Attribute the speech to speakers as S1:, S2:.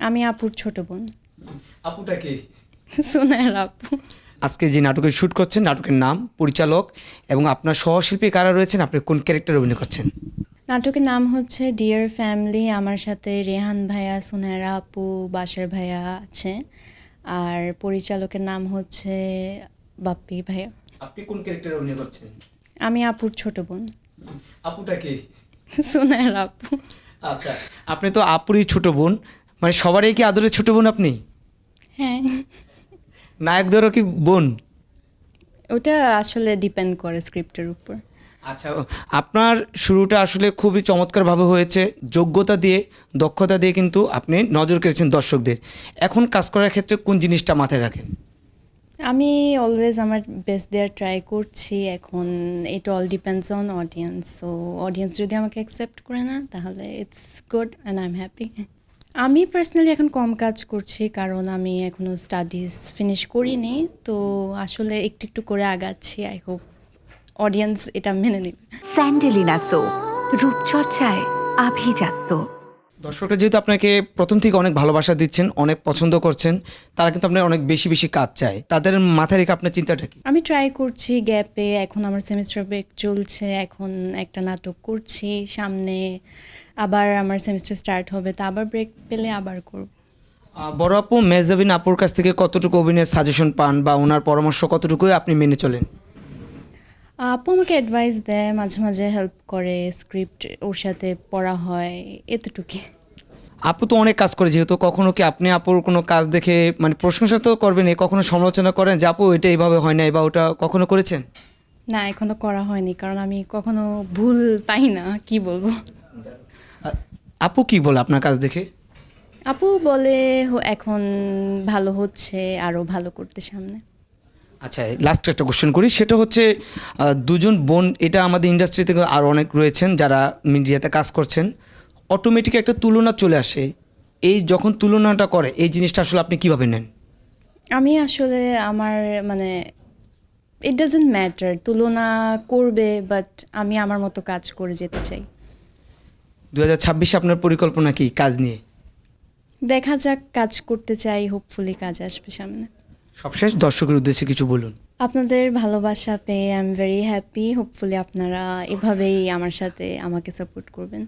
S1: আমি আপুর ছোট বোন।
S2: আপুটা কি?
S1: সোনার আপু।
S2: আজকে যে নাটকের শ্যুট করছেন, নাটকের নাম, পরিচালক এবং আপনার সহশিল্পী কারা রয়েছেন, আপনি কোন ক্যারেক্টারে অভিনয় করছেন?
S1: নাটকের নাম হচ্ছে ডিয়ার ফ্যামিলি। আমার সাথে রেহান ভাইয়া, সোনারা আপু, বাসার ভাইয়া আছে। আর পরিচালকের নাম হচ্ছে বাপ্পি ভাইয়া।
S2: আপনি কোন ক্যারেক্টারে অভিনয় করছেন?
S1: আমি আপুর ছোট বোন।
S2: আপুটা কি?
S1: সোনার আপু।
S2: আচ্ছা, আপনি তো আপুরই ছোট বোন, মানে সবারই কি আদরের ছোট বোন আপনি?
S1: হ্যাঁ,
S2: নায়কদেরও কি বোন?
S1: ওটা আসলে ডিপেন্ড করে স্ক্রিপ্টের উপর।
S2: আচ্ছা, আপনার শুরুটা আসলে খুবই চমৎকারভাবে হয়েছে, যোগ্যতা দিয়ে, দক্ষতা দিয়ে কিন্তু আপনি নজর কেড়েছেন দর্শকদের। এখন কাজ করার ক্ষেত্রে কোন জিনিসটা মাথায় রাখেন?
S1: আমি অলওয়েজ আমার বেস্ট দেওয়ার ট্রাই করছি। এখন it all depends on audience. So audience যদি আমাকে অ্যাকসেপ্ট করে না, তাহলে it's good and I am happy. আমি পার্সোনালি এখন কম কাজ করছি, কারণ আমি এখনও স্টাডিজ ফিনিশ করিনি। তো আসলে একটু একটু করে আগাচ্ছি। আই হোপ অডিয়েন্স এটা মেনে নেবে।
S3: স্যান্ডেলিনা সো, রূপচর্চায় আভিজাত্য।
S2: দর্শকরা যেহেতু আপনাকে প্রথম থেকে অনেক ভালোবাসা দিচ্ছেন, অনেক পছন্দ করছেন, তারা কিন্তু আপনার অনেক বেশি বেশি কাজ চায়। তাদের মাথায় রেখে আপনার চিন্তাটা কি?
S1: আমি ট্রাই করছি গ্যাপে। এখন আমার সেমিস্টার ব্রেক চলছে, এখন একটা নাটক করছি, সামনে আবার আমার সেমিস্টার স্টার্ট হবে, তো আবার ব্রেক পেলে আবার করব।
S2: বড় আপু মেহজাবিন আপুর কাছ থেকে কতটুকু অভিনয়ের সাজেশন পান বা ওনার পরামর্শ কতটুকুই আপনি মেনে চলেন?
S1: আপু আমাকে অ্যাডভাইস দেয়, মাঝে মাঝে হেল্প করে, স্ক্রিপ্ট ওর সাথে পড়া হয়, এতটুকুই।
S2: আপু তো অনেক কাজ করে, যেহেতু কখনো কি আপনি আপুর কোনো কাজ দেখে মানে প্রশংসা তো করবেনই, কখনো সমালোচনা করেন যে আপু এটা এইভাবে হয় না বা ওটা কখনো করেছেন?
S1: না, এখনো করা হয়নি, কারণ আমি কখনো ভুল পাই না, কি বলবো।
S2: আপু কি বলে আপনার কাজ দেখে?
S1: আপু বলে এখন ভালো হচ্ছে, আরও ভালো করতে সামনে।
S2: আচ্ছা, লাস্ট একটা কোশ্চেন করি, সেটা হচ্ছে দুজন বোন, এটা আমাদের ইন্ডাস্ট্রি থেকে আরও অনেক রয়েছেন যারা মিডিয়াতে কাজ করছেন, অটোমেটিক একটা তুলনা চলে আসে। এই যখন তুলনাটা করে, এই জিনিসটা আসলে আপনি কীভাবে নেন?
S1: আমি আসলে আমার মানে ইট ডাজন্ট ম্যাটার তুলনা করবে, বাট আমি আমার মতো কাজ করে যেতে চাই।
S2: 2026 আপনার পরিকল্পনা কি কাজ নিয়ে?
S1: দেখা যাক, কাজ করতে চাই, হোপফুলি কাজ আসবে সামনে।
S2: সবশেষ দর্শকের উদ্দেশ্যে কিছু বলুন।
S1: আপনাদের ভালোবাসা পেয়ে I am very happy. Hopefully আপনারা এভাবেই আমার সাথে আমাকে সাপোর্ট করবেন।